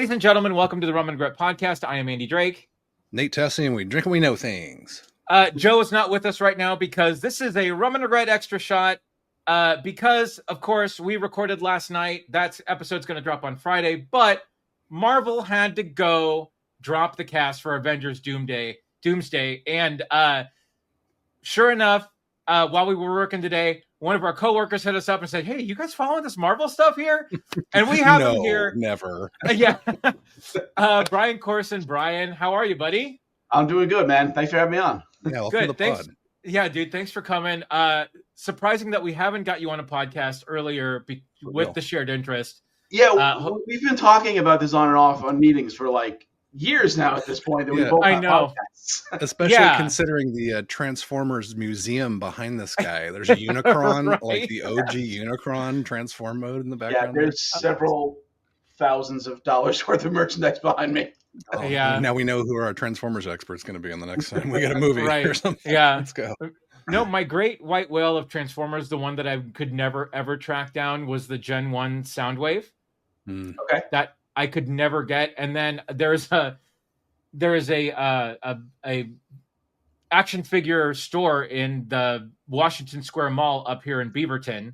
Ladies and gentlemen, welcome to the Rum and Regret podcast. I am Andy Drake. Nate Tessie, and we drink and we know things. Joe is not with us right now because this is a Rum and Regret extra shot. Because, of course, we recorded last night. That episode's going to drop on Friday. But Marvel had to go drop the cast for Avengers Doomsday. And sure enough, while we were working today, one of our coworkers hit us up and said, "Hey, you guys following this Marvel stuff here?" And we have him here. Never. Yeah. Brian Corson. Brian, how are you, buddy? I'm doing good, man. Thanks for having me on. Yeah, good. Thanks. Pod. Yeah, dude. Thanks for coming. Surprising that we haven't got you on a podcast earlier with the shared interest. Yeah, we've been talking about this on and off on meetings for like years now at this point. That we both I know. Especially considering the Transformers museum behind this guy. There's a Unicron, right? Like the OG Unicron transform mode in the background. Yeah, there's several thousands of dollars worth of merchandise behind me. Oh, yeah. Now we know who our Transformers expert's going to be on the next time we get a movie or something. Yeah. Let's go. No, my great white whale of Transformers, the one that I could never, ever track down was the Gen 1 Soundwave. Okay. That I could never get. And then there is a action figure store in the Washington Square Mall up here in Beaverton.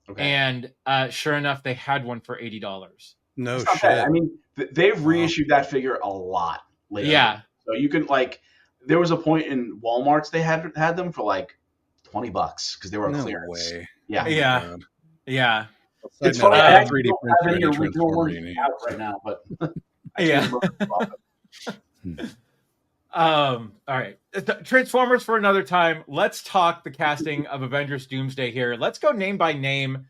Okay. And sure enough, they had one for $80. No shit. Bad. I mean, they've reissued that figure a lot lately. Yeah. So you can there was a point in Walmart's they had them for like $20 because they were on clearance. Way. Yeah. Yeah. Yeah. It's funny. I 3D print your original one out right now, but yeah. All right. Transformers for another time. Let's talk the casting of Avengers Doomsday here. Let's go name by name.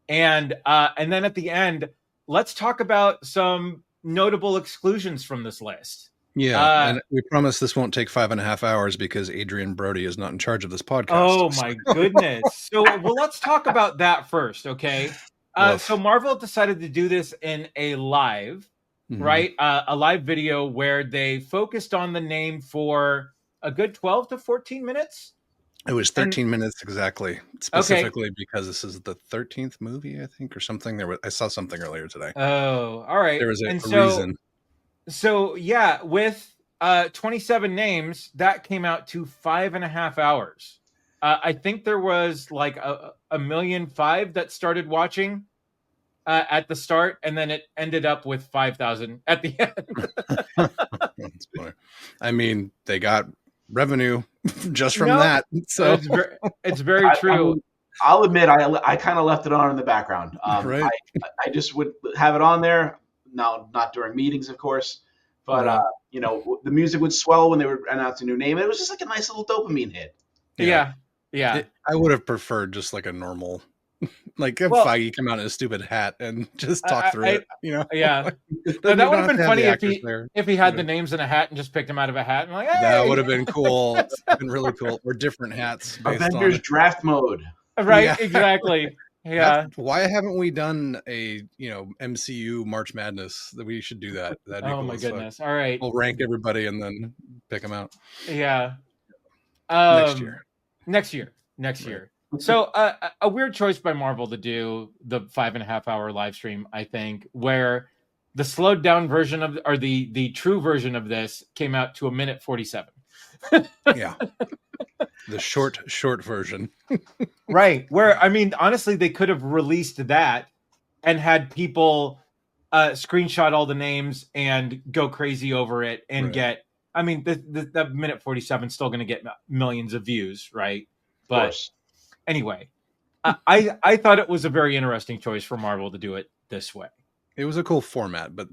And then at the end, let's talk about some notable exclusions from this list. Yeah, and we promise this won't take 5.5 hours because Adrian Brody is not in charge of this podcast. Oh, my goodness. So, let's talk about that first, okay? So Marvel decided to do this in a live, right? A live video where they focused on the name for a good 12 to 14 minutes. It was 13 minutes exactly, specifically because this is the 13th movie, I think, or something. I saw something earlier today. Oh, all right. There was a reason. So, yeah, with 27 names, that came out to 5.5 hours. I think there was like a 1.5 million that started watching at the start, and then it ended up with 5,000 at the end. That's funny. I mean, they got revenue just from that. So it's very true. I'll admit, I kind of left it on in the background. Right. I just would have it on there. No, not during meetings, of course. But, the music would swell when they would announce a new name. It was just like a nice little dopamine hit. Yeah. I would have preferred just like a normal, like if Feige come out in a stupid hat and just talk through it, Yeah. That would have been funny if he had the names in a hat and just picked them out of a hat. And like, hey! That would have been cool. It's been really cool. Or different hats. Avengers draft mode. Right, exactly. Yeah. Why haven't we done a MCU March Madness? That we should do that. That'd be cool. My goodness! All right, we'll rank everybody and then pick them out. Yeah. Next year. Right. So a weird choice by Marvel to do the 5.5 hour live stream, I think, where the slowed down version or the true version of this came out to 1:47. Yeah. The short version. Right. Where, I mean, honestly, they could have released that and had people screenshot all the names and go crazy over it and get, I mean, the 1:47 is still going to get millions of views, right? But anyway, I thought it was a very interesting choice for Marvel to do it this way. It was a cool format, but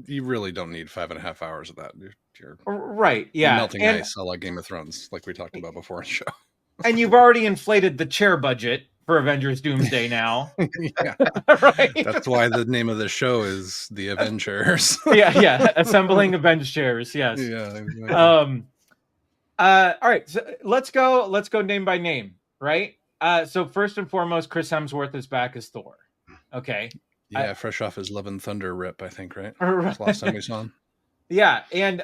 you really don't need 5.5 hours of that. You're right. Yeah. Melting ice, like Game of Thrones, like we talked about before in the show. And you've already inflated the chair budget for Avengers Doomsday now. Yeah. Right. That's why the name of the show is the Avenchairs. Yeah. Assembling Avengers. Yes. Yeah. Exactly. All right. So let's go name by name. Right. So first and foremost, Chris Hemsworth is back as Thor. Okay. Yeah, fresh off his Love and Thunder rip, I think, right? That's the last time we saw him. Yeah, and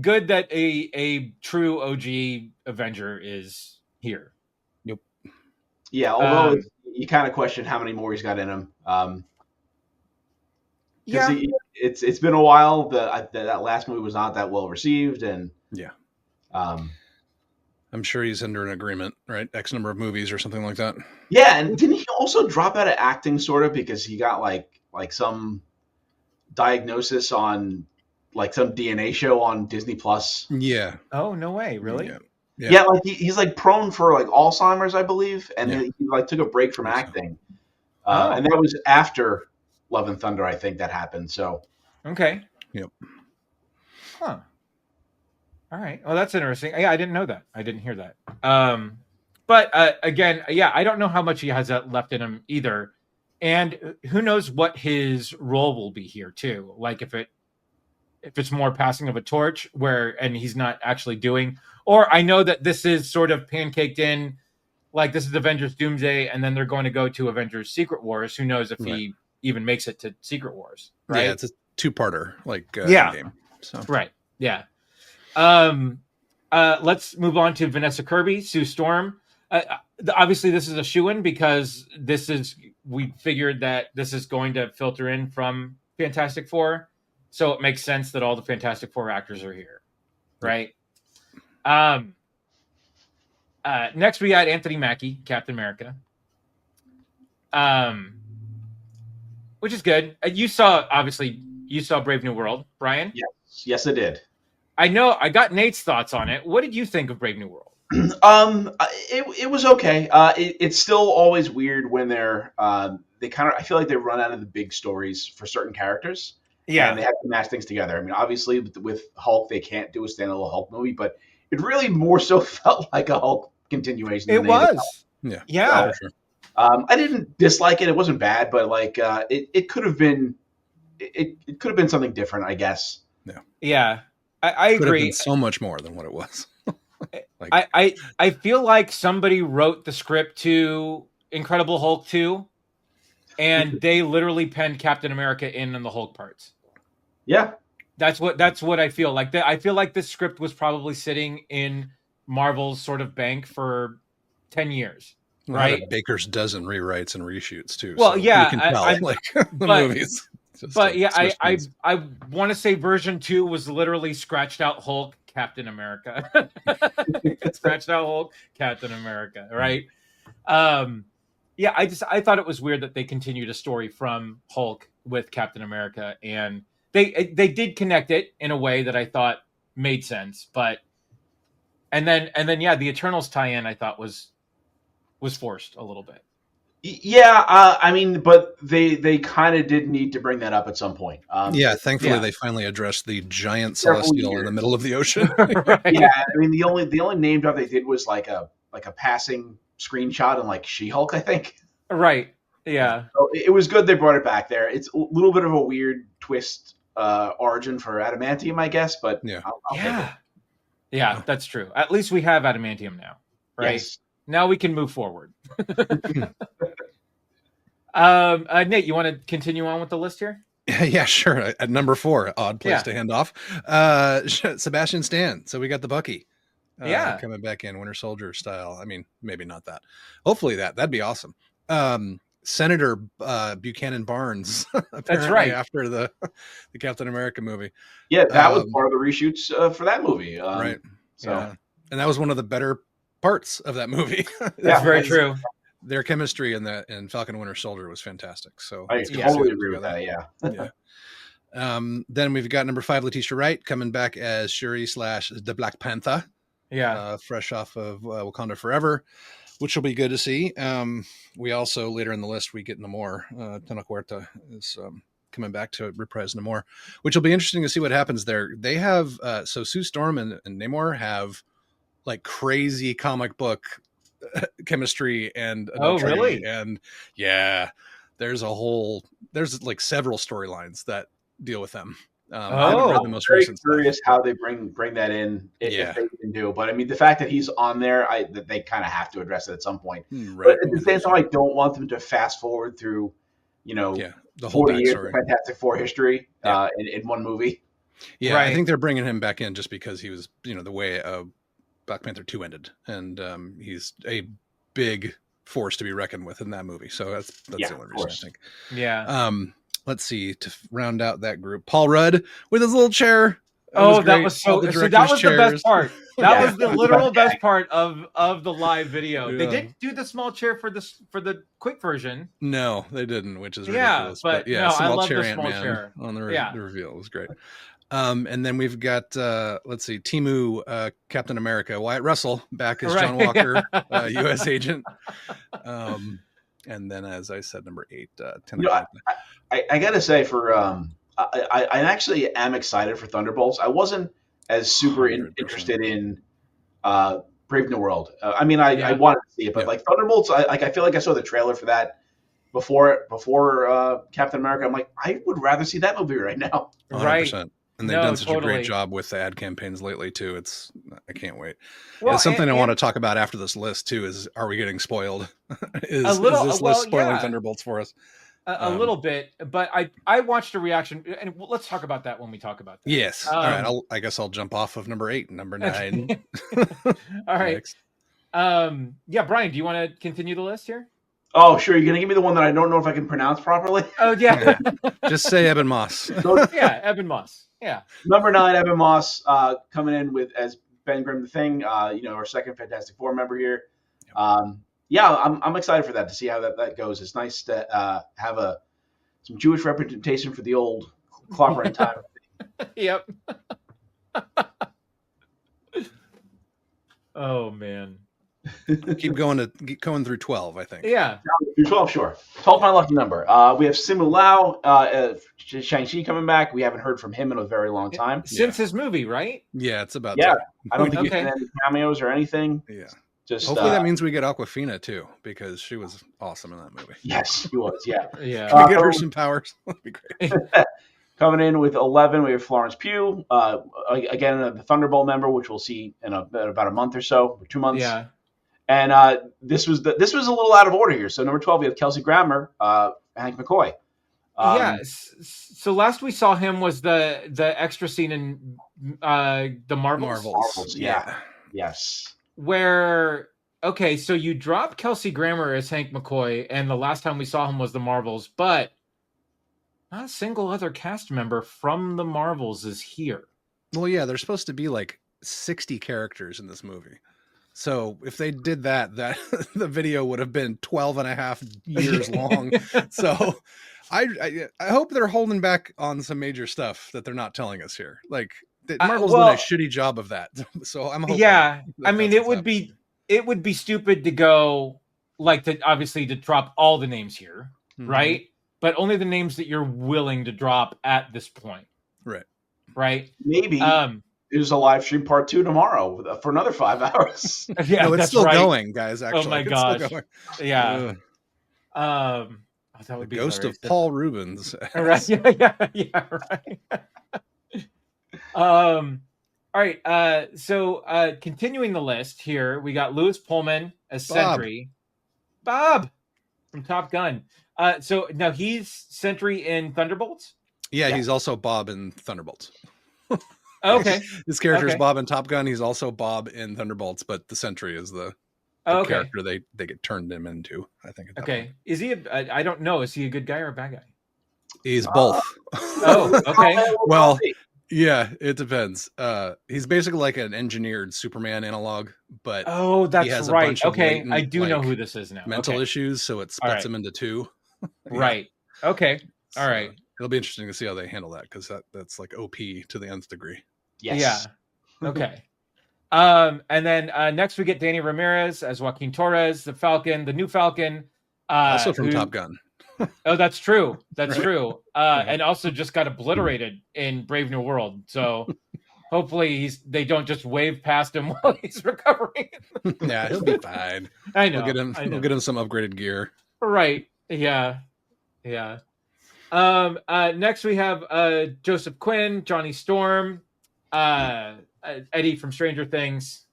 good that a true OG Avenger is here. Yep. Yeah, although you kind of question how many more he's got in him. because Yeah. it's been a while. That last movie was not that well received, and Yeah. um, I'm sure he's under an agreement, right? X number of movies or something like that. yeah. And didn't he also drop out of acting sort of because he got like some diagnosis on like some DNA show on Disney Plus? Yeah. Oh, no way. Really? Yeah. Yeah. Yeah, like he's like prone for like Alzheimer's, I believe, and Yeah. he like took a break from I think so. acting, Oh. and that was after Love and Thunder, I think that happened. So Okay. Yep. Huh. All right. Well, that's interesting. Yeah, I didn't know that. I didn't hear that. But again, yeah, I don't know how much he has left in him either, and who knows what his role will be here too. Like if it's more passing of a torch, and he's not actually doing. Or I know that this is sort of pancaked in, like this is Avengers Doomsday, and then they're going to go to Avengers Secret Wars. Who knows if he even makes it to Secret Wars? Right? Yeah, it's a two-parter, like game. So Right. Yeah. Let's move on to Vanessa Kirby, Sue Storm. Obviously, this is a shoo-in because we figured that this is going to filter in from Fantastic Four, so it makes sense that all the Fantastic Four actors are here, right? Next, we got Anthony Mackie, Captain America, which is good. You saw Brave New World, Brian. yes, I did. I know. I got Nate's thoughts on it. What did you think of Brave New World? It was okay. It's still always weird when they kind of, I feel like they run out of the big stories for certain characters. Yeah. And they have to match things together. I mean, obviously with Hulk, they can't do a standalone Hulk movie, but it really more so felt like a Hulk continuation. It was. Yeah. So, I didn't dislike it. It wasn't bad, but like it could have been, it could have been something different, I guess. Yeah. I could agree. Have been so much more than what it was. Like, I feel like somebody wrote the script to Incredible Hulk 2, and they literally penned Captain America in the Hulk parts. Yeah. That's what I feel like. I feel like this script was probably sitting in Marvel's sort of bank for 10 years. Right? Baker's dozen rewrites and reshoots too. Well, so yeah, you can tell the movies. But yeah, I want to say version 2 was literally scratched out Hulk, Captain America. Scratched out Hulk, Captain America, right? Yeah, I thought it was weird that they continued a story from Hulk with Captain America, and they did connect it in a way that I thought made sense, but and then yeah, the Eternals tie-in I thought was forced a little bit. Yeah, I mean, but they kind of did need to bring that up at some point. Thankfully they finally addressed the giant celestial in the middle of the ocean. Right. Yeah, I mean the only name drop they did was like a passing screenshot in like She-Hulk, I think. Right. Yeah. So it was good they brought it back there. It's a little bit of a weird twist origin for Adamantium, I guess, but I'll take it. Yeah, that's true. At least we have Adamantium now, right? Yes. Now we can move forward. Nate, you want to continue on with the list here? Yeah, sure. At number 4, odd place to hand off. Sebastian Stan. So we got the Bucky. Coming back in Winter Soldier style. I mean, maybe not that. Hopefully that'd be awesome. Senator Buchanan Barnes. That's right. After the Captain America movie. Yeah, that was part of the reshoots for that movie. Right. So, and that was one of the better parts of that movie. That's very true. Their chemistry in Falcon Winter Soldier was fantastic. So I totally agree with that. Yeah. Then we've got number 5, Letitia Wright, coming back as Shuri / the Black Panther. Yeah. Fresh off of Wakanda Forever, which will be good to see. We also, later in the list, we get Namor. Tenoch Huerta is coming back to reprise Namor, which will be interesting to see what happens there. They have, so Sue Storm and Namor have like crazy comic book chemistry and adultery. Oh, really? And there's like several storylines that deal with them. I haven't read the most recent stuff. I'm curious how they bring that in if they can do. But I mean, the fact that he's on there, they kind of have to address it at some point. Right. But at the same time, I don't want them to fast forward through, the whole 40 years backstory. of Fantastic Four history in one movie. Yeah, right. I think they're bringing him back in just because he was, the way Black Panther 2 ended, and he's a big force to be reckoned with in that movie. So that's the only reason I think. Yeah. let's see, to round out that group, Paul Rudd with his little chair. That great. was All so. the So that director's was the best chairs. part. That Yeah. was the literal best part of the live video. They Yeah. didn't do the small chair for the quick version. No, they didn't, which is Yeah, ridiculous. but yeah, no, I small love chair the small Ant-Man chair. on the Yeah. reveal. It was great. And then we've got let's see, Timu, Captain America, Wyatt Russell back as John Walker, U.S. agent. And then, as I said, number 8, I gotta say, for I actually am excited for Thunderbolts. I wasn't as super 100%. interested in Brave New World. I mean, I wanted to see it, but like Thunderbolts, I feel like I saw the trailer for that before Captain America. I'm like, I would rather see that movie right now. 100%. Right. And they've done such a great job with the ad campaigns lately too. I can't wait. Well, something I want to talk about after this list too is, are we getting spoiled? is this list spoiling Thunderbolts for us? A little bit, but I watched a reaction, and let's talk about that when we talk about that. Yes. All right. I guess I'll jump off of number 8 and number 9. All right. Next. Yeah, Brian, do you want to continue the list here? Oh, sure. You're gonna give me the one that I don't know if I can pronounce properly. Oh, yeah. Just say Eben Moss. Yeah, Eben Moss. Yeah. Number 9, Eben Moss, coming in with as Ben Grimm the Thing. Our second Fantastic Four member here. I'm excited for that, to see how that goes. It's nice to have some Jewish representation for the old clobber in time. Yep. Oh man. Keep going through 12, I think. Yeah. Through 12, sure. 12 my lucky number. We have Simu Lau, Shang-Chi coming back. We haven't heard from him in a very long time. Since his movie, right? Yeah, it's about time. I don't think he's any cameos or anything. Yeah. Just hopefully that means we get Awkwafina too, because she was awesome in that movie. Yes, she was. Yeah. Yeah. Can we get her some powers? That'd be great. Coming in with 11, we have Florence Pugh. Again, the Thunderbolt member, which we'll see in about a month or so, 2 months. Yeah. And this was a little out of order here. So number 12, we have Kelsey Grammer, Hank McCoy. So last we saw him was the extra scene in the Marvels. Yeah. Yes. Where so you dropped Kelsey Grammer as Hank McCoy, and the last time we saw him was the Marvels, but not a single other cast member from the Marvels is here. Well, yeah, there's supposed to be like 60 characters in this movie. So if they did that the video would have been 12 and a half years long. So I hope they're holding back on some major stuff that they're not telling us here. Like Marvel's done a shitty job of that. So I'm hoping. Yeah. I mean, it would be stupid to go obviously to drop all the names here, right? But only the names that you're willing to drop at this point. Right. Maybe there's a live stream part 2 tomorrow for another 5 hours. Yeah, no, it's still going, guys. Actually, oh my gosh. Yeah. That would the be ghost hilarious. of Paul Rubens. Right. Yeah. Right. All right. So continuing the list here, we got Louis Pullman as Sentry. Bob from Top Gun. So now he's Sentry in Thunderbolts? Yeah, he's also Bob in Thunderbolts. Okay. His character is Bob in Top Gun. He's also Bob in Thunderbolts, but the Sentry is the character they get turned him into, I think. Okay. Is he I don't know. Is he a good guy or a bad guy? He's both. Okay. Well, yeah, it depends. He's basically like an engineered Superman analog, but that's he has a right. bunch of Okay, latent, I do know who this is now. Mental issues, so it splits him into 2. Right. Okay. All right. It'll be interesting to see how they handle that, because that's like OP to the nth degree. Yes. Yeah. Okay. And then next we get Danny Ramirez as Joaquin Torres, the Falcon, the new Falcon. Also from Top Gun. Oh, that's true. That's true. And also just got obliterated in Brave New World. So hopefully they don't just wave past him while he's recovering. Yeah, he'll be fine. I know. We'll get him some upgraded gear. Right. Yeah. Yeah. Next we have Joseph Quinn, Johnny Storm, Eddie from Stranger Things.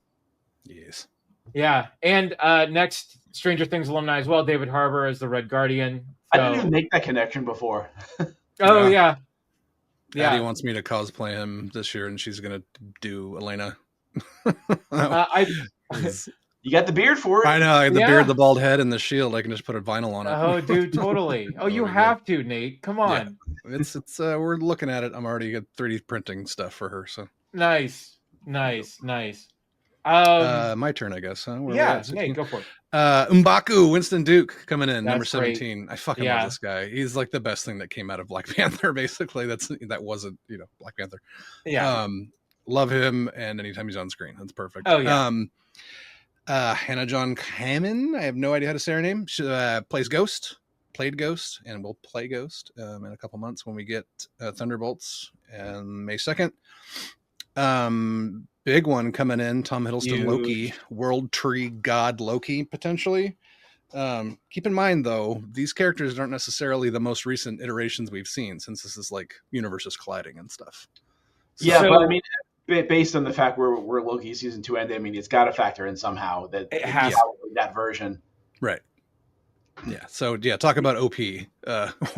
Yes. Yeah. And next Stranger Things alumni as well, David Harbour as the Red Guardian. I didn't even make that connection before. Oh, yeah. Addie wants me to cosplay him this year, and she's going to do Elena. You got the beard for it. I know, the Yeah. beard, the bald head, and the shield. I can just put a vinyl on it. Oh, dude, totally. Oh, you That'd be have to, Nate. Come on. It's we're looking at it. I'm already at 3D printing stuff for her. So Nice. My turn, I guess. Huh? Where yeah, we at? Nate, go for it. M'Baku, Winston Duke coming in, number That's great. 17. I fucking Yeah. love this guy. He's like the best thing that came out of Black Panther. Basically, that wasn't Black Panther. Yeah. Love him, and anytime he's on screen, that's perfect. Oh, yeah. Hannah John Hammond, I have no idea how to say her name. She played Ghost, and will play Ghost in a couple months when we get Thunderbolts and May 2nd. Big one coming in, Tom Hiddleston. Huge. Loki, World Tree God Loki, potentially. Keep in mind, though, these characters aren't necessarily the most recent iterations we've seen, since this is like universes colliding and stuff. Yeah, but I mean, based on the fact we're Loki season 2 ended, I mean, it's got to factor in somehow that It has probably that version. Right. Yeah. So talk about OP,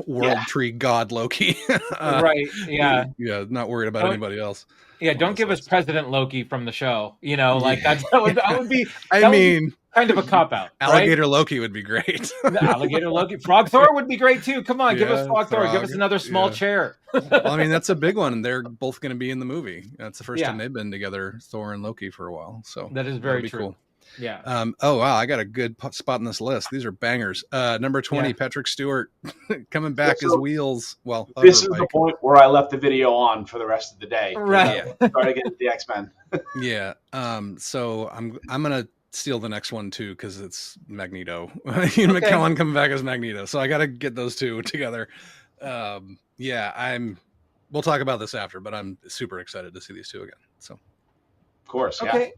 World Tree God Loki. Right. Yeah. Yeah. Not worried about anybody else. Yeah. Don't give us President Loki from the show. That would be. I mean, kind of a cop out. Alligator Loki would be great. Alligator Loki, Frog Thor would be great too. Come on, give us Frog Thor. Give us another small chair. Well, I mean, that's a big one, and they're both going to be in the movie. That's the first time they've been together, Thor and Loki, for a while. So that is very true. Cool. Yeah. Oh wow, I got a good spot in this list. These are bangers. Number 20, Patrick Stewart coming back as Wheels. Well, this is the point where I left the video on for the rest of the day. Right. Try to get into the X-Men. Yeah. So I'm gonna steal the next one too because it's Magneto. Ian McKellen coming back as Magneto. So I got to get those two together. We'll talk about this after, but I'm super excited to see these two again. So, of course. Okay.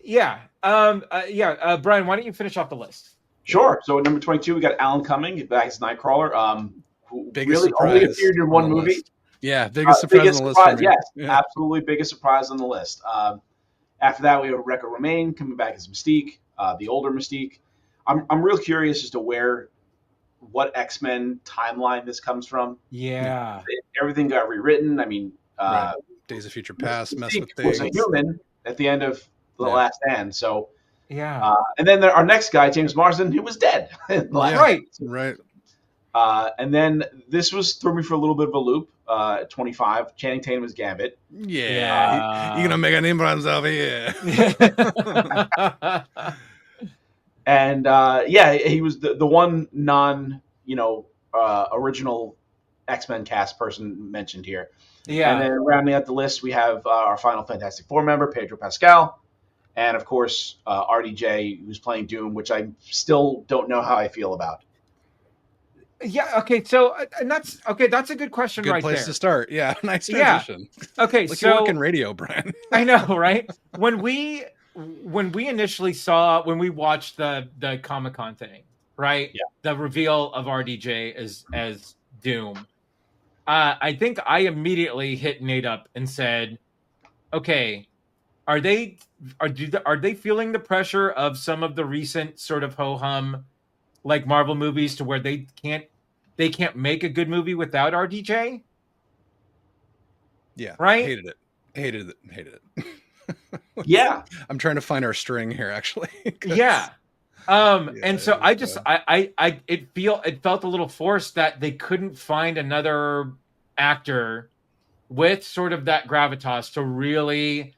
Yeah. Brian, why don't you finish off the list? Sure. So at number 22, we got Alan Cumming back as Nightcrawler. Who biggest really surprise only appeared in one movie. List. Yeah, biggest surprise on the list. For me. Yes, yeah. Absolutely biggest surprise on the list. After that, we have Rebecca Romijn coming back as Mystique, the older Mystique. I'm real curious as to what X-Men timeline this comes from. Yeah. Everything got rewritten. I mean, Days of Future Past, mess with things. Was a human at the end of The Last Stand. So, and then our next guy, James Marsden, who was dead. Right. And then this threw me for a little bit of a loop. At 25, Channing Tatum was Gambit. Yeah, he's gonna make a name for himself here. And he was the one original X-Men cast person mentioned here. Yeah. And then rounding out the list, we have our final Fantastic Four member, Pedro Pascal, and of course RDJ, who's playing Doom, which I still don't know how I feel about. Yeah. Okay. So, and that's okay. That's a good question. Good right there. Good place to start. Yeah. Nice transition. Yeah. Okay. Like so you work in radio, Brian. I know, right? When we initially when we watched the Comic-Con thing, right? Yeah. The reveal of RDJ as Doom. I think I immediately hit Nate up and said, "Okay, are they feeling the pressure of some of the recent sort of ho hum?" Like Marvel movies to where they can't make a good movie without RDJ. Yeah. Right. Hated it. Yeah. I'm trying to find our string here actually. Yeah. And so I just, it felt a little forced that they couldn't find another actor with sort of that gravitas to really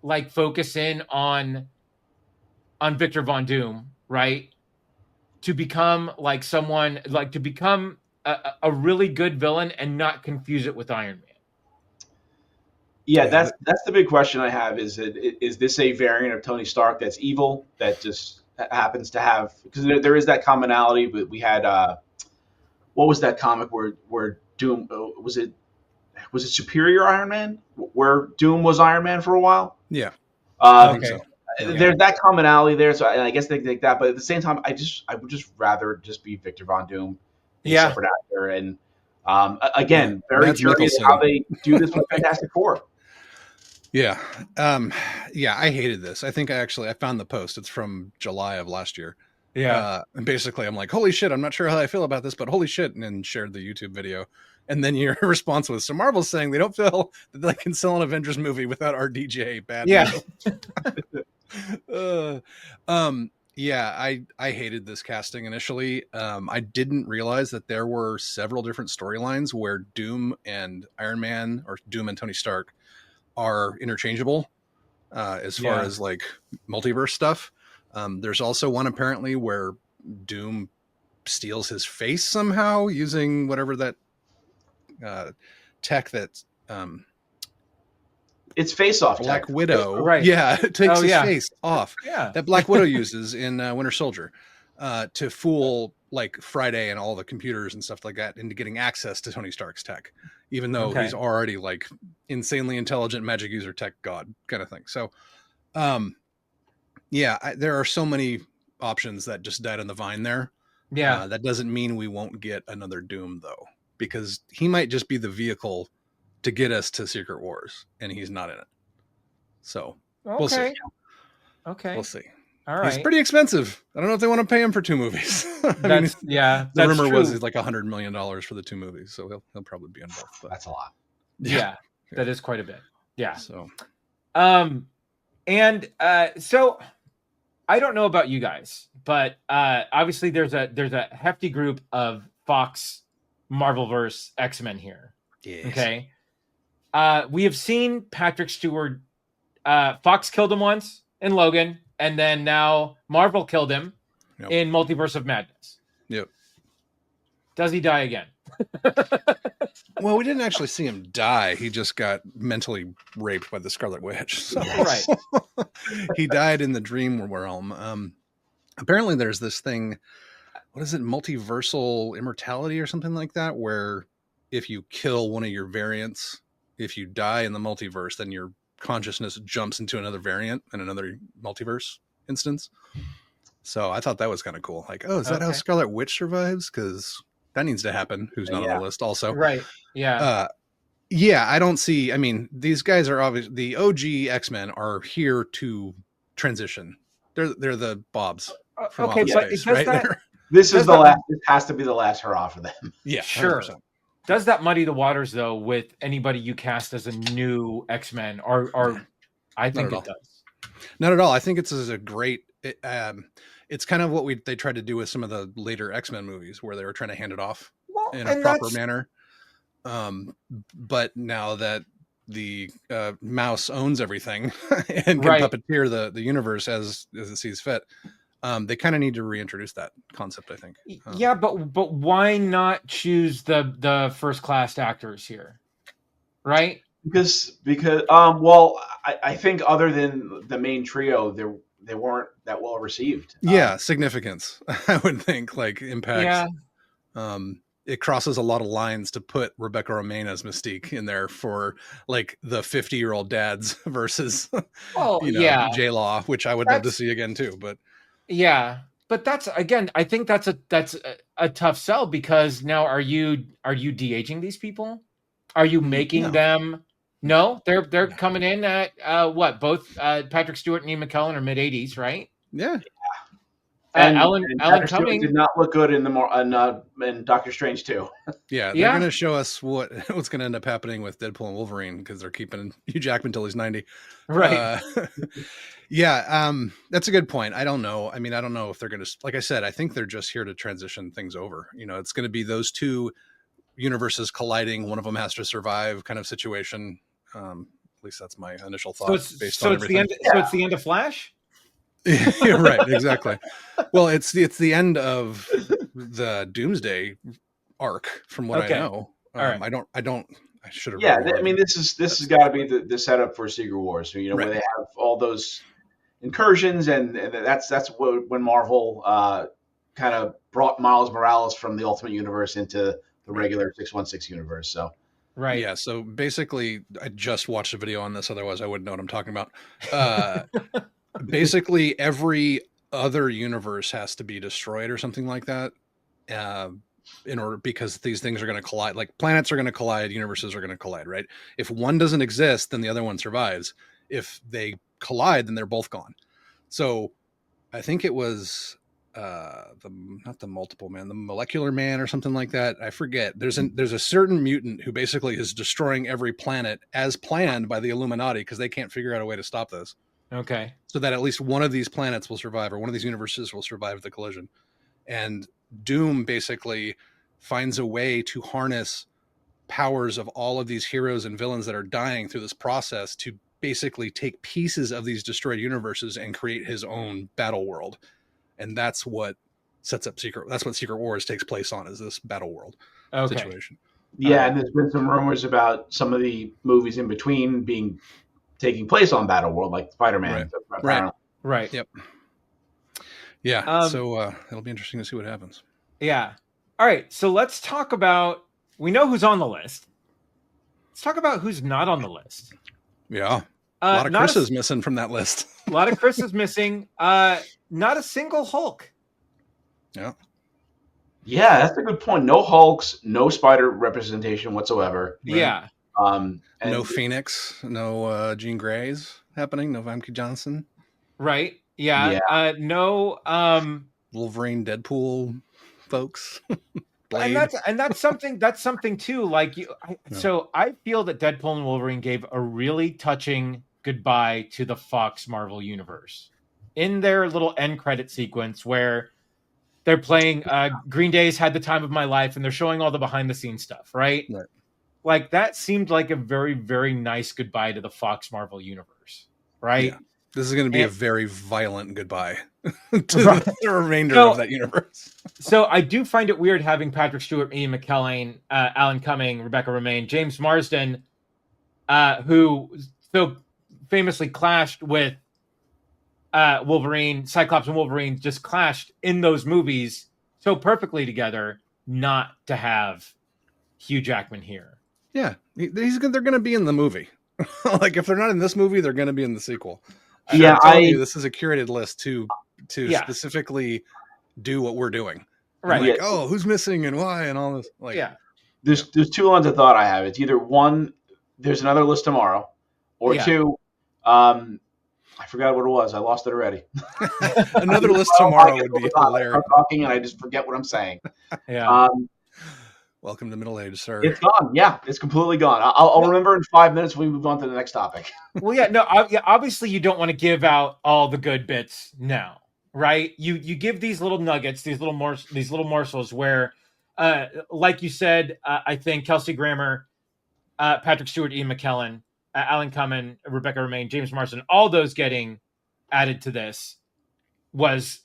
like focus in on Victor Von Doom, right? To become like someone like to become a really good villain and not confuse it with Iron Man. Yeah, that's the big question I have. Is this a variant of Tony Stark that's evil that just happens to have, because there is that commonality, but we had what was that comic where Doom was it Superior Iron Man where Doom was Iron Man for a while? Yeah. I think so. There's that commonality there, so I guess they think that, but at the same time, I would just rather just be Victor Von Doom, a separate actor, and again, very curious how they do this with Fantastic Four. Yeah, I hated this. I think I found the post. It's from July of last year. Yeah, and basically, I'm like, holy shit, I'm not sure how I feel about this, but holy shit, and then shared the YouTube video. And then your response was, so Marvel's saying they don't feel that they can sell an Avengers movie without RDJ. Bad. Yeah. Uh, yeah, I hated this casting initially. I didn't realize that there were several different storylines where Doom and Iron Man, or Doom and Tony Stark, are interchangeable as far as like multiverse stuff. There's also one apparently where Doom steals his face somehow using whatever that tech that It's face-off Black tech. Widow, Right. yeah, takes Oh, his yeah. face off. Yeah. That Black Widow uses in Winter Soldier to fool like Friday and all the computers and stuff like that into getting access to Tony Stark's tech, even though Okay. he's already like insanely intelligent magic user tech god kind of thing. So, yeah, there are so many options that just died on the vine there. Yeah. That doesn't mean we won't get another Doom though, because he might just be the vehicle to get us to Secret Wars, and he's not in it. So we'll see. Okay. We'll see. All right. He's pretty expensive. I don't know if they want to pay him for 2 movies. I mean, That's the that's rumor true. was he's like $100 million for the 2 movies, so he'll probably be in both. But That's a lot. Yeah, that is quite a bit. Yeah. So, And so I don't know about you guys, but obviously there's a hefty group of Fox Marvelverse X-Men here. yes. Okay. We have seen Patrick Stewart. Fox killed him once in Logan, and then now Marvel killed him in Multiverse of Madness. Yep. Does he die again? Well, we didn't actually see him die. He just got mentally raped by the Scarlet Witch. So. Right. He died in the dream realm. Apparently there's this thing, what is it, multiversal immortality or something like that, where if you kill one of your variants, if you die in the multiverse, then your consciousness jumps into another variant in another multiverse instance. So I thought that was kind of cool. Like, oh, is that how Scarlet Witch survives? Because that needs to happen. Who's not on the list also. Right. Yeah. Yeah, I don't see. I mean, these guys are obviously the OG X-Men are here to transition. They're the Bobs. From Okay, Office but Space, does right? that This is the last. This has to be the last hurrah for them. Yeah, sure. 100%. Does that muddy the waters though with anybody you cast as a new X-Men? Or I think it does. Not at all. I think it's a great. It's kind of what they tried to do with some of the later X-Men movies, where they were trying to hand it off in a proper manner. But now that the mouse owns everything and can puppeteer the universe as it sees fit, they kind of need to reintroduce that concept, I think. Yeah, but why not choose the first class actors here, right? Because well, I think other than the main trio, they weren't that well received. Yeah, significance. I would think like impact. Yeah. It crosses a lot of lines to put Rebecca Romijn as Mystique in there for like the 50-year-old dads versus J-Law, which I would love to see again too. But yeah, but that's again, I think that's a tough sell, because now are you de-aging these people? Are you making them? No, they're coming in at what? Both Patrick Stewart and Ian McKellen are mid-80s, right? Yeah. And Alan Cumming did not look good in Doctor Strange 2. Yeah, they're going to show us what's going to end up happening with Deadpool and Wolverine, because they're keeping Hugh Jackman until he's 90. Right. Yeah, that's a good point. I don't know. I mean, I don't know if they're going to, like I said, I think they're just here to transition things over. You know, it's going to be those two universes colliding. One of them has to survive kind of situation. At least that's my initial thought. So it's the end of Flash? Yeah, right, exactly. Well, it's the end of the Doomsday arc, from what I know. All right. I should have. Yeah, I mean, this has got to be the setup for Secret Wars. So, where they have all those incursions, and that's when Marvel kind of brought Miles Morales from the Ultimate Universe into the regular 616 universe. So. Right. Yeah. So basically, I just watched a video on this. Otherwise, I wouldn't know what I'm talking about. Basically, every other universe has to be destroyed or something like that, because these things are going to collide. Like planets are going to collide, universes are going to collide. Right. If one doesn't exist, then the other one survives. If they collide, then they're both gone. So, I think it was not the multiple man, the molecular man or something like that. I forget. There's a certain mutant who basically is destroying every planet as planned by the Illuminati, because they can't figure out a way to stop this. Okay. so that at least one of these planets will survive, or one of these universes will survive the collision. And Doom basically finds a way to harness powers of all of these heroes and villains that are dying through this process to basically take pieces of these destroyed universes and create his own battle world. And that's what sets up that's what Secret Wars takes place on, is this battle world situation. Yeah, and there's been some rumors about some of the movies in between taking place on Battle World, like Spider-Man. Right. Yep. Yeah. So it'll be interesting to see what happens. Yeah. All right. So let's talk about. We know who's on the list. Let's talk about who's not on the list. Yeah. A lot of Chris's missing from that list. A lot of Chris is missing. Not a single Hulk. Yeah. Yeah, that's a good point. No Hulks, no Spider representation whatsoever. Right. Yeah. And no Phoenix, no Jean Grey's happening, no Famke Johnson. Right. Yeah. No Wolverine, Deadpool folks. and that's something too. Like so I feel that Deadpool and Wolverine gave a really touching goodbye to the Fox Marvel universe in their little end credit sequence where they're playing Green Day's Had the Time of My Life, and they're showing all the behind the scenes stuff, right? Like that seemed like a very, very nice goodbye to the Fox Marvel universe, right? Yeah. This is going to be a very violent goodbye to the remainder of that universe. So I do find it weird having Patrick Stewart, Ian McKellen, Alan Cumming, Rebecca Romijn, James Marsden, who so famously clashed with Wolverine, Cyclops and Wolverine just clashed in those movies so perfectly together, not to have Hugh Jackman here. Yeah, they're going to be in the movie. Like if they're not in this movie, they're going to be in the sequel. Yeah, this is a curated list to specifically do what we're doing. Right. Like, who's missing and why and all this. Like, there's two lines of thought I have. It's either one, there's another list tomorrow, or two, I forgot what it was. I lost it already. Another list tomorrow would be hilarious. I'm talking and I just forget what I'm saying. Yeah. Welcome to middle age, sir. It's gone. Yeah, it's completely gone. I'll remember in 5 minutes when we move on to the next topic. Well, obviously you don't want to give out all the good bits now, right? You give these little nuggets, these little morsels where, like you said, I think Kelsey Grammer, Patrick Stewart, Ian McKellen, Alan Cumming, Rebecca Romijn, James Marsden, all those getting added to this was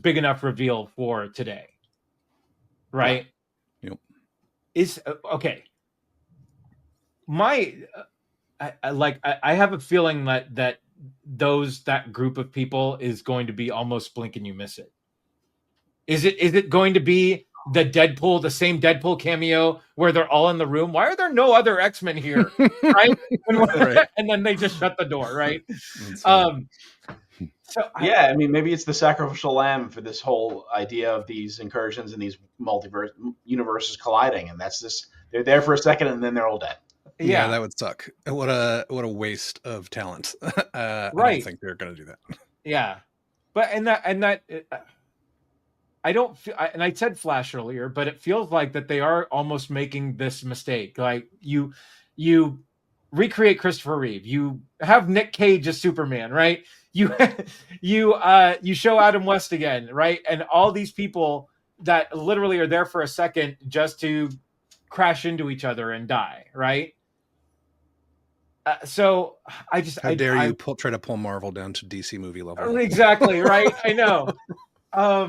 big enough reveal for today, right? Yep. Is okay. I have a feeling that group of people is going to be almost blink and you miss it. Is it going to be the same Deadpool cameo where they're all in the room? Why are there no other X-Men here? Right? Right. And then they just shut the door, right? I mean, maybe it's the sacrificial lamb for this whole idea of these incursions and these multiverse universes colliding, and that's this. They're there for a second and then they're all dead. Yeah, that would suck. What a waste of talent. Right. I don't think they're going to do that. Yeah, but I don't feel, and I said Flash earlier, but it feels like that they are almost making this mistake. Like you recreate Christopher Reeve, you have Nick Cage as Superman, right? You show Adam West again, right? And all these people that literally are there for a second just to crash into each other and die, right? So I just how dare you try to pull Marvel down to DC movie level? Exactly, right? I know. I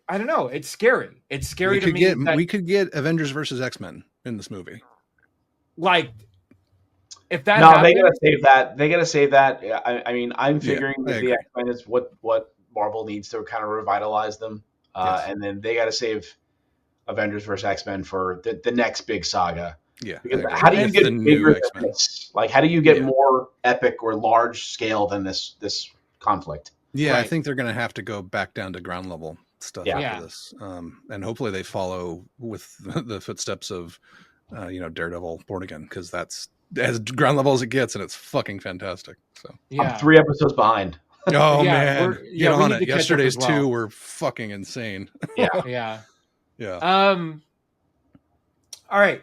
don't know. It's scary. It's scary to me. We could get Avengers versus X-Men in this movie. Like, if that they gotta save that. They gotta save that. I mean, I'm figuring that the X-Men is what Marvel needs to kind of revitalize them, and then they gotta save Avengers versus X-Men for the next big saga. Yeah. Because how do you get bigger than this? Like, how do you get more epic or large scale than this conflict? Yeah, right. I think they're going to have to go back down to ground level stuff after this, and hopefully they follow with the footsteps of, Daredevil Born Again, because that's as ground level as it gets, and it's fucking fantastic. So I'm 3 episodes behind. Oh man, get on it. Yesterday's 2 were fucking insane. Yeah. All right.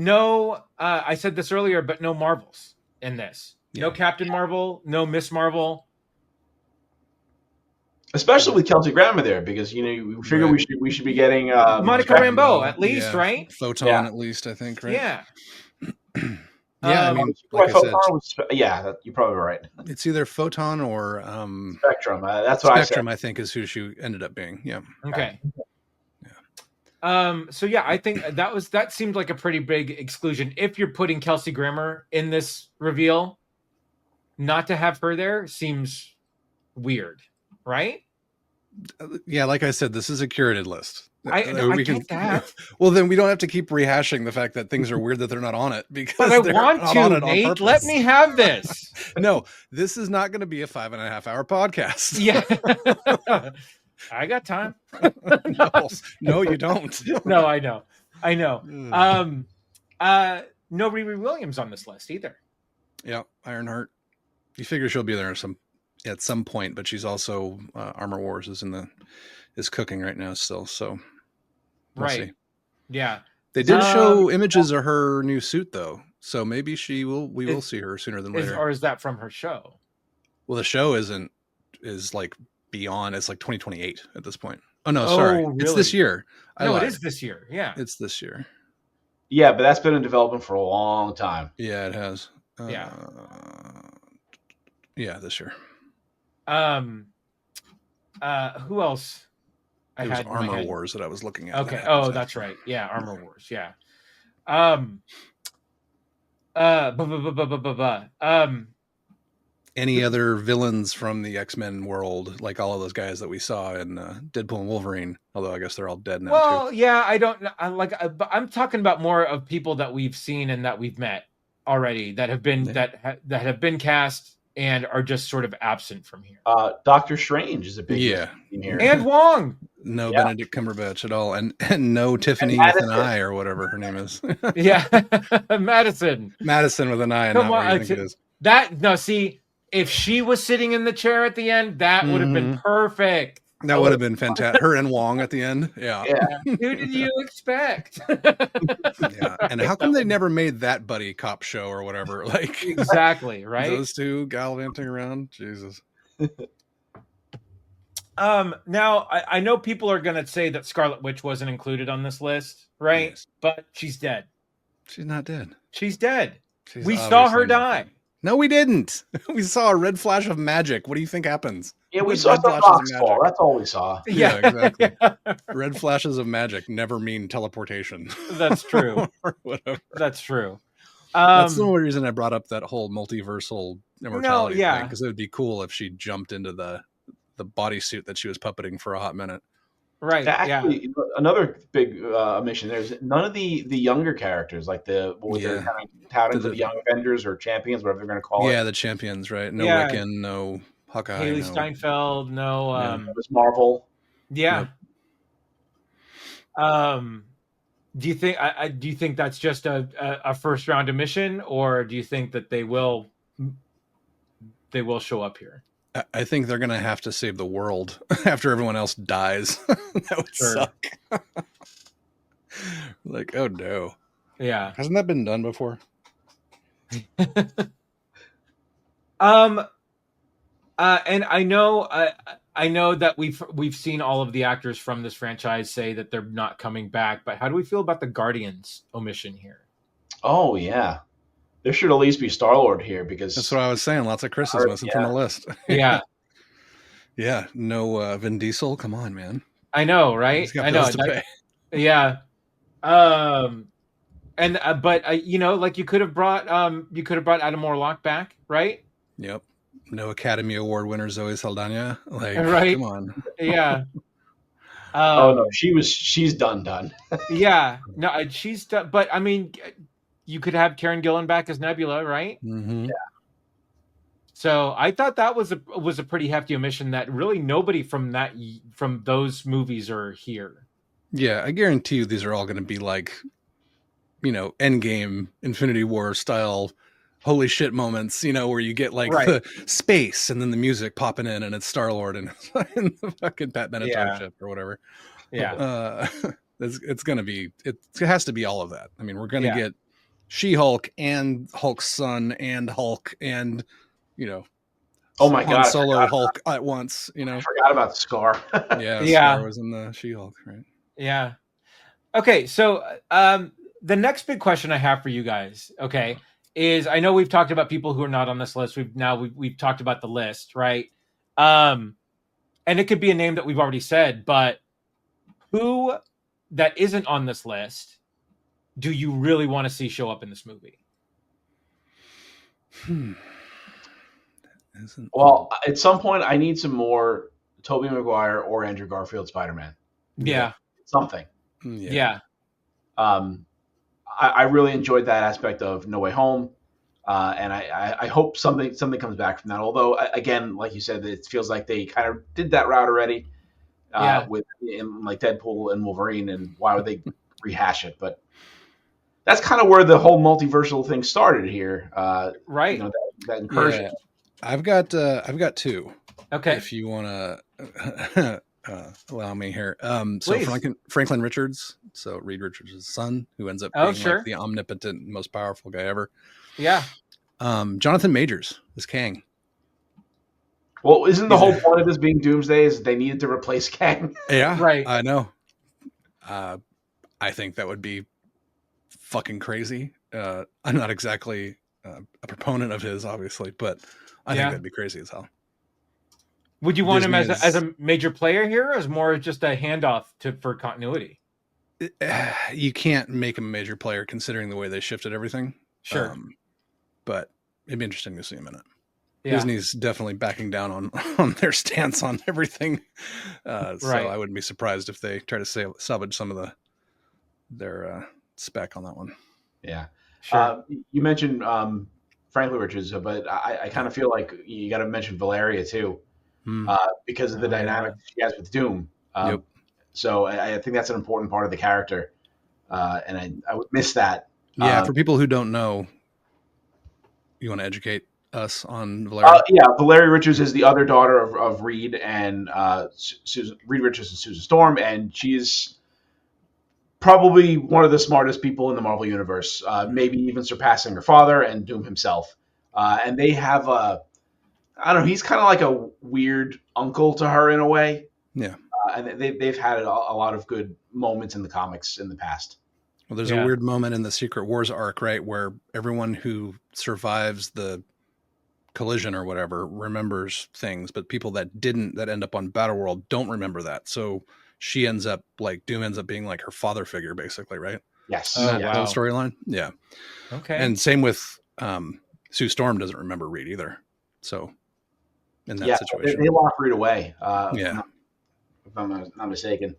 no, I said this earlier, but no Marvels in this. No Yeah. Captain Marvel, no Miss Marvel. Especially with Kelsey Grammer there, because we figure Right. we should be getting Monica Rambeau, at least, yeah. right? Photon, Yeah. at least, I think, right? Yeah. Yeah, I Um, mean, like I said, you're probably right. it's either Photon or Spectrum. That's what Spectrum, I think, is who she ended up being. Yeah. Okay. Yeah. So yeah, I think that seemed like a pretty big exclusion. If you're putting Kelsey Grammer in this reveal, not to have her there seems weird, right? Yeah, like I said, this is a curated list. I get that. Well, then we don't have to keep rehashing the fact that things are weird that they're not on it because But I they're want not to, on it on Nate. purpose. Let me have this. No, this is not going to be a 5.5 hour podcast. Yeah. I got time. No, you don't. No, I know. Mm. No Riri Williams on this list either. Yeah, Ironheart. You figure she'll be there at some point, but she's also Armor Wars is cooking right now still. So we'll Right. see. Yeah. They did show images of her new suit though, so maybe we will see her sooner than later. Or is that from her show? Well, the show is like beyond. It's like 2028 at this point. Oh no, sorry, really? It's this year. No, it is this year. Yeah, it's this year. Yeah, but that's been in development for a long time. Yeah, it has. Yeah, this year. Who else? It was Armor Wars that I was looking at. Okay. That's right. Yeah, Armor Wars. Yeah. Any other villains from the X-Men world, like all of those guys that we saw in Deadpool and Wolverine? Although I guess they're all dead now. Well, too. yeah, I don't know. But I'm talking about more of people that we've seen and that we've met already that have been that have been cast and are just sort of absent from here. Doctor Strange is a big in here, and Wong. No Benedict Cumberbatch at all, and no Tiffany with an I or whatever her name is. Yeah, Madison with an I, and not what you think it is. See, if she was sitting in the chair at the end, that would have been perfect. That would have been fantastic. Her and Wong at the end. Yeah. Who did you expect? Yeah. And how come they never made that buddy cop show or whatever? Like exactly, right? Those two gallivanting around. Jesus. Now I know people are gonna say that Scarlet Witch wasn't included on this list, right? Yes. But she's dead. She's not dead. She's dead. We saw her die. No, we didn't. We saw a red flash of magic. What do you think happens? Yeah, we saw some rocks fall. That's all we saw. Yeah, exactly. Red flashes of magic never mean teleportation. That's true. Or whatever. That's true. That's the only reason I brought up that whole multiversal immortality thing, because it would be cool if she jumped into the bodysuit that she was puppeting for a hot minute. Right. Actually, another big omission. There's none of the younger characters, like they're kind of touting for the young Avengers or champions, whatever they're going to call it. Yeah, the champions, right? No Wiccan, no Hawkeye, Haley Steinfeld, no Miss Marvel. Yeah. Yep. Do you think that's just a first round omission, or do you think that they will show up here? I think they're going to have to save the world after everyone else dies. That would suck. Like, oh no. Yeah. Hasn't that been done before? And I know that we've seen all of the actors from this franchise say that they're not coming back, but how do we feel about the Guardians omission here? Oh yeah. There should at least be Star-Lord here, because that's what I was saying. Lots of Chris's missing from the list. Yeah. Yeah. No Vin Diesel. Come on, man. I know, right? He's got bills to pay. Yeah. But like you could have brought Adam Warlock back, right? Yep. No Academy Award winner Zoe Saldana. Like, right? Come on. Yeah. Oh no, she's done. Yeah. No, she's done. But I mean, you could have Karen Gillan back as Nebula, right? Mm-hmm. Yeah. So I thought that was a pretty hefty omission that really nobody from those movies are here. Yeah, I guarantee you these are all going to be like, Endgame, Infinity War style, holy shit moments, where you get like the space and then the music popping in and it's Star-Lord and the fucking Pat Benatar ship or whatever. Yeah. It's going to be, it has to be all of that. I mean, we're going to get She-Hulk and Hulk's son and Hulk and Oh my Han God, Solo Hulk at once. I forgot about Scar. Yeah, Yeah. Scar was in the She-Hulk, right? Yeah. Okay, so the next big question I have for you guys, okay, is I know we've talked about people who are not on this list. We've talked about the list, right? And it could be a name that we've already said, but who that isn't on this list do you really want to see show up in this movie? Well, at some point, I need some more Tobey Maguire or Andrew Garfield Spider-Man. Yeah. Something. Yeah. I really enjoyed that aspect of No Way Home, and I hope something comes back from that. Although, again, like you said, it feels like they kind of did that route already with like Deadpool and Wolverine, and why would they rehash it? But that's kind of where the whole multiversal thing started here, right? That incursion. Yeah. I've got two. Okay. If you want to allow me here. So Franklin Richards, so Reed Richards' son, who ends up being like the omnipotent, most powerful guy ever. Yeah. Jonathan Majors is Kang. Well, isn't the whole point of this being Doomsday is they needed to replace Kang? Yeah, right. I know. I think that would be fucking crazy. I'm not exactly a proponent of his, obviously, but I think that'd be crazy as hell. Would you want him as a major player here, or as more just a handoff for continuity? You can't make him a major player considering the way they shifted everything. Sure. But it'd be interesting to see him in it. Yeah. Disney's definitely backing down on their stance on everything. So I wouldn't be surprised if they try to salvage some of their spec on that one. Yeah. Sure. You mentioned Franklin Richards, but I kind of feel like you got to mention Valeria too. Because of the dynamic she has with Doom. So I think that's an important part of the character. And I would miss that. Yeah, for people who don't know, you want to educate us on Valeria? Valeria Richards is the other daughter of Reed and Reed Richards and Susan Storm, and she's probably one of the smartest people in the Marvel Universe, maybe even surpassing her father and Doom himself. And they have I don't know. He's kind of like a weird uncle to her in a way. Yeah. And they've had a lot of good moments in the comics in the past. Well, there's a weird moment in the Secret Wars arc, right, where everyone who survives the collision or whatever remembers things, but people that end up on Battleworld don't remember that. So Doom ends up being like her father figure, basically, right? Yes. That storyline. Yeah. Okay. And same with Sue Storm doesn't remember Reed either. So in that situation, they lock Reed away. If I'm not mistaken.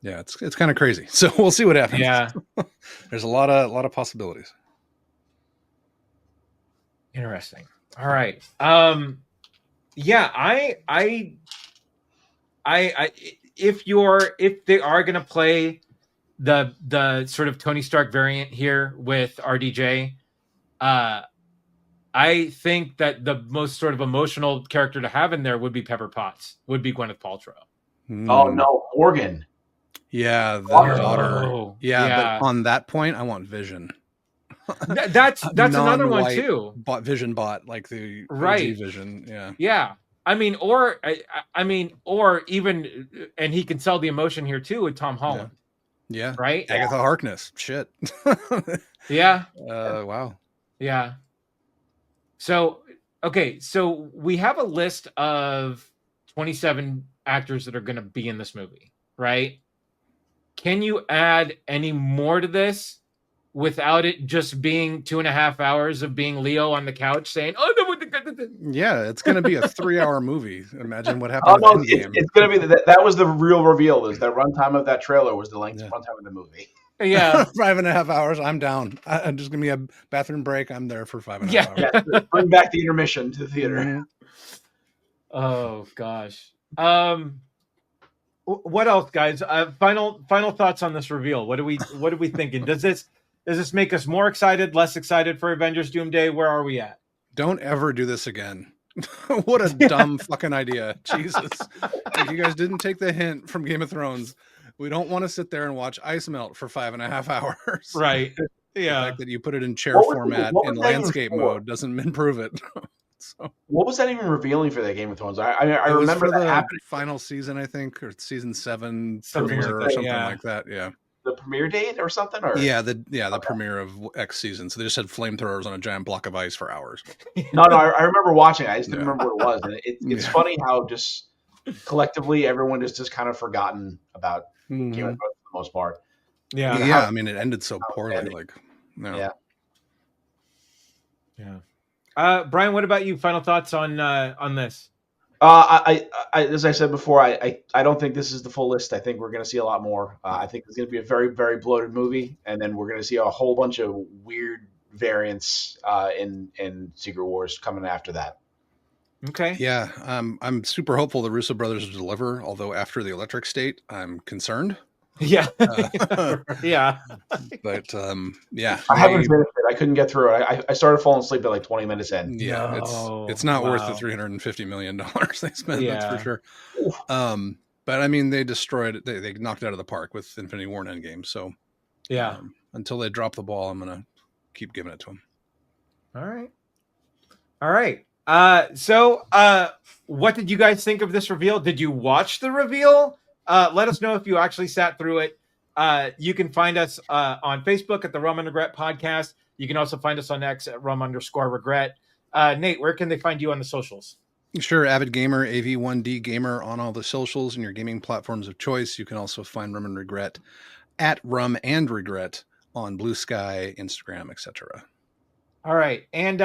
Yeah, it's kind of crazy. So we'll see what happens. Yeah. There's a lot of possibilities. Interesting. All right. If they are going to play the sort of Tony Stark variant here with RDJ, I think that the most sort of emotional character to have in there would be Pepper Potts, would be Gwyneth Paltrow. Oh no, Morgan. Yeah, the daughter. Oh, yeah, but on that point, I want Vision. That's another one too. Vision bot like the right OG Vision. Yeah. Yeah. I mean, or even, and he can sell the emotion here too with Tom Holland. Yeah. Right. Agatha Harkness. Shit. Yeah. Wow. Yeah. So, okay. So we have a list of 27 actors that are going to be in this movie, right? Can you add any more to this without it just being 2.5 hours of being Leo on the couch saying, "Oh, yeah, it's going to be a 3-hour movie." Imagine what happened. It's going to be that was the real reveal. Is that runtime of that trailer was the length of runtime of the movie? Yeah, 5.5 hours. I'm down. I'm just gonna be a bathroom break. I'm there for 5.5 hours. Yeah, bring back the intermission to the theater. Mm-hmm. Oh gosh. What else, guys? Final thoughts on this reveal. What are we thinking? Does this make us more excited, less excited for Avengers Doomsday? Where are we at? Don't ever do this again. What a dumb fucking idea. Jesus. If you guys didn't take the hint from Game of Thrones, we don't want to sit there and watch ice melt for 5.5 hours. Right. The Yeah. fact that you put it in chair What was format what in was that even landscape for? mode doesn't improve it. So What was that even revealing for that Game of Thrones? I it was remember for that the happening. final season, I think, or season 7 Something like premiere or that, something yeah. like that. Yeah. The premiere date or something? Or The premiere of X season. So they just had flamethrowers on a giant block of ice for hours. no, I remember watching. I just didn't Yeah. remember what it was. And it's Yeah. funny how just collectively everyone is just kind of forgotten about Game of Mhm. Thrones for the most part. Yeah. Yeah. Yeah, I mean, it ended so poorly. ended. Like, no. Yeah. Yeah. Brian, what about you? Final thoughts on this? As I said before, I don't think this is the full list. I think we're going to see a lot more. I think it's going to be a very, very bloated movie, and then we're going to see a whole bunch of weird variants in Secret Wars coming after that. Okay. Yeah, I'm super hopeful the Russo brothers will deliver. Although after the Electric State, I'm concerned. Yeah. Uh, Yeah. but yeah, I haven't finished it. I couldn't get through it. I started falling asleep at like 20 minutes in. yeah, No. it's not worth the Wow. $350 million they spent. Yeah. That's for sure. But I mean, they destroyed it. They knocked it out of the park with Infinity War and Endgame. So Yeah. until they drop the ball, I'm gonna keep giving it to them. All right. So what did you guys think of this reveal? Did you watch the reveal? Let us know if you actually sat through it. You can find us on Facebook at the Rum and Regret Podcast. You can also find us on X at rum_regret. Nate, where can they find you on the socials? Sure, Avid Gamer, AV1D Gamer on all the socials and your gaming platforms of choice. You can also find Rum and Regret at Rum and Regret on Blue Sky, Instagram, etc. All right. And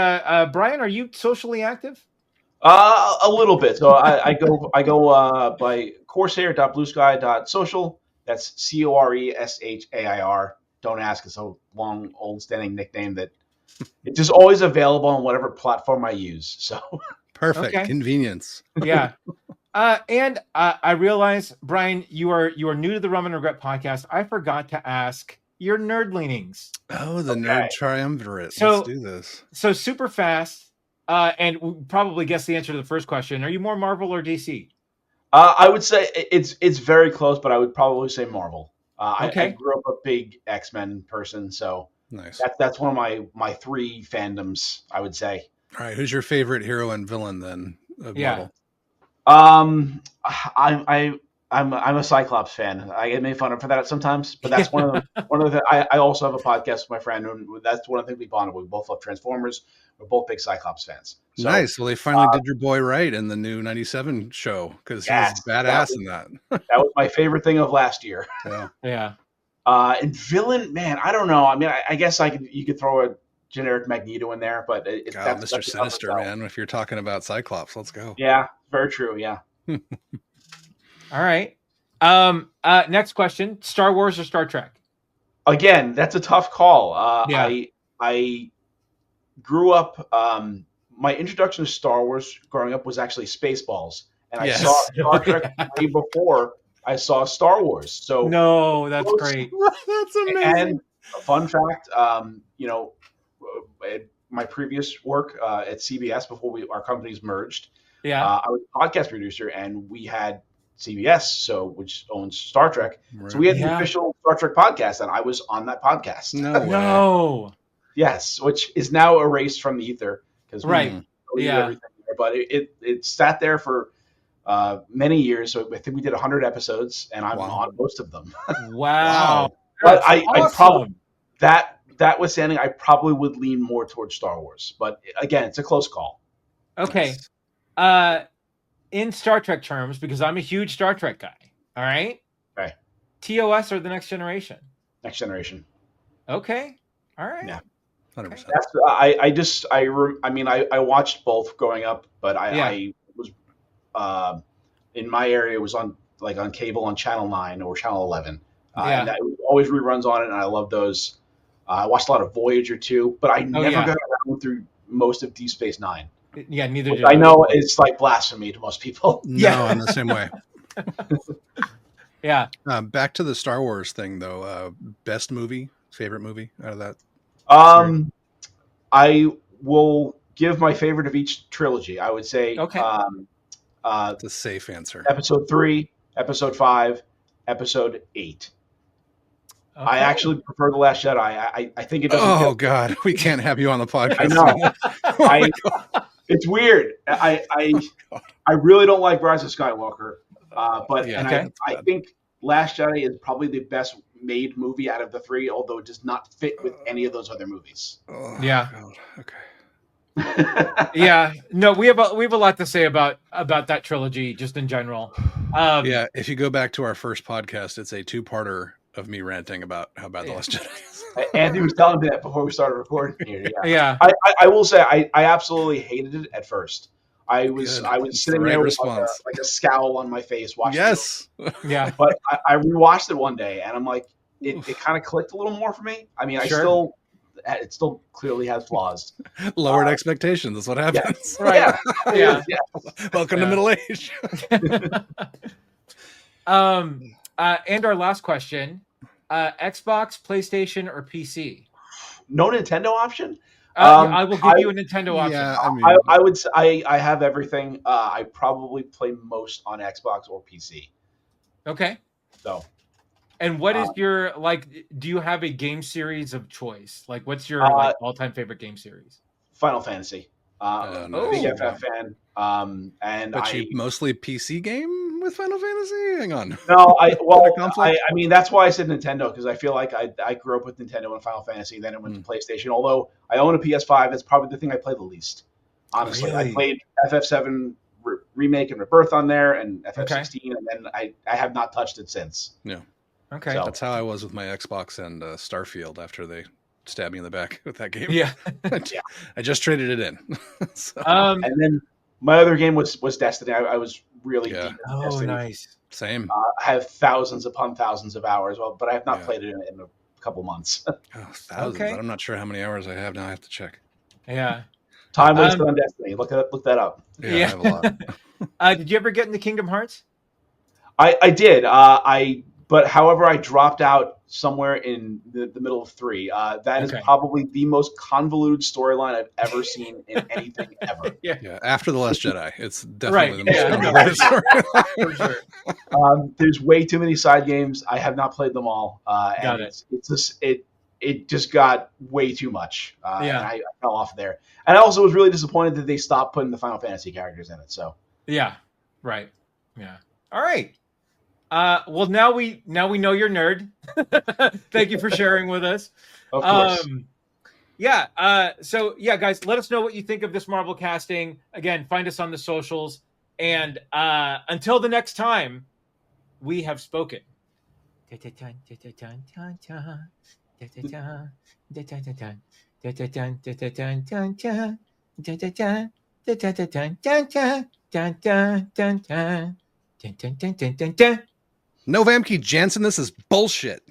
Brian, are you socially active? A little bit. So I go by corsair.bluesky.social. That's CORESHAIR. Don't ask. It's a long, old standing nickname that it's just always available on whatever platform I use. So Perfect. Okay. Convenience. Yeah. And I realize, Brian, you are new to the Rum and Regret Podcast. I forgot to ask your nerd leanings. Oh, the nerd triumvirate. So- Let's do this. So super fast, and we'll probably guess the answer to the first question. Are you more Marvel or DC? I would say it's very close, but I would probably say Marvel. I Okay. grew up a big X-Men person, so Nice. that's one of my three fandoms, I would say. All right, who's your favorite hero and villain then of Yeah. Marvel? I'm a Cyclops fan. I get made fun of for that sometimes, but that's one of the. I also have a podcast with my friend, and that's one of the things we bonded with. We both love Transformers. We're both big Cyclops fans. So, Nice. Well, they finally did your boy right in the new 97 show because Yes, he was badass in that. that was my favorite thing of last year. Yeah. Yeah. And villain, man, I don't know. I mean, I guess you could throw a generic Magneto in there, but God, Mr. Sinister, man. If you're talking about Cyclops, let's go. Yeah, very true. Yeah. All right. Next question: Star Wars or Star Trek? Again, that's a tough call. Yeah. I grew up. My introduction to Star Wars growing up was actually Spaceballs, and I Yes. saw Star Trek way before I saw Star Wars. So No, that's great. That's amazing. And a fun fact, at my previous work at CBS before our companies merged, Yeah. I was a podcast producer, and we had CBS, which owns Star Trek. Right. So we had the Yeah. official Star Trek podcast, and I was on that podcast. No way. No. Yes, which is now erased from the ether because Right. we deleted Yeah. everything there. But it sat there for many years. So I think we did 100 episodes, and I'm Wow. on most of them. Wow. But That's I probably awesome. that was standing. I probably would lean more towards Star Wars. But again, it's a close call. Okay. In Star Trek terms, because I'm a huge Star Trek guy. All right. Okay. TOS or the Next Generation? Next Generation. Okay. All right. Yeah. 100%. That's I watched both growing up, but Yeah. I was in my area. It was on cable on Channel 9 or Channel 11. Yeah. And that was always reruns on it, and I love those. I watched a lot of Voyager too, but I never yeah. got around through most of Deep Space Nine. Yeah, neither Which did I know it's like blasphemy to most people. No, Yeah. I'm the same way. Yeah. Back to the Star Wars thing, though. Best movie, favorite movie out of that? I will give my favorite of each trilogy. I would say Okay. It's a safe answer. Episode 3, Episode 5, Episode 8. I actually prefer The Last Jedi. I think it doesn't. Oh God, we can't have you on the podcast. I know. anymore. Oh, my God. It's weird. I really don't like Rise of Skywalker, but Yeah, and okay. I think Last Jedi is probably the best made movie out of the three, although it does not fit with any of those other movies. Oh, Yeah. God. Okay. Yeah, no, we have a lot to say about that trilogy just in general. Yeah, if you go back to our first podcast, it's a two-parter of me ranting about how bad The Last Jedi is. Anthony was telling me that before we started recording here. Yeah. Yeah. I will say I absolutely hated it at first. I was Good. was It's sitting the right there with response. like a scowl on my face watching. Yes. Yeah. But I rewatched it one day and I'm like, it kind of clicked a little more for me. I mean, Sure. it still clearly has flaws. Lowered expectations. That's what happens. Right. Yeah. Welcome to Yeah. middle age. And our last question: Xbox, PlayStation, or PC? No Nintendo option. I will give you a Nintendo option. Yeah, I mean, I would say I have everything. I probably play most on Xbox or PC. Okay. So, And what is your do you have a game series of choice? Like, what's your all-time favorite game series? Final Fantasy. nice. Big FF fan. And but you mostly PC game with Final Fantasy? Hang on. No, conflict? I mean that's why I said Nintendo, because I feel like I grew up with Nintendo and Final Fantasy, then it went to PlayStation. Although I own a PS5, that's probably the thing I play the least. Honestly, Really? I played FF7 remake and Rebirth on there, and FF16, and then I have not touched it since. Yeah. Okay. So- That's how I was with my Xbox and Starfield after they stabbed me in the back with that game. Yeah. I just traded it in. So, And then my other game was Destiny. I was really Yeah. deep in Oh, Destiny. nice. same. I have thousands upon thousands of hours, but I have not Yeah. played it in a couple months. Oh, thousands. Okay. I'm not sure how many hours I have now. I have to check. Yeah. Time wasted on Destiny. Look that up. Yeah, I have a lot. Did you ever get into Kingdom Hearts? I did. But however, I dropped out somewhere in the middle of 3. That is Okay. probably the most convoluted storyline I've ever seen in anything ever. Yeah, after The Last Jedi. It's definitely Right. the most Yeah. convoluted story. For sure. There's way too many side games. I have not played them all. Got And it. it's just it just got way too much. Yeah. And I fell off there. And I also was really disappointed that they stopped putting the Final Fantasy characters in it. So Yeah. Right. Yeah. All right. Well, now we know you're nerd. Thank you for sharing with us. of course. So guys, let us know what you think of this Marvel casting. Again, find us on the socials. And until the next time, we have spoken. No Vamke Jansen, this is bullshit.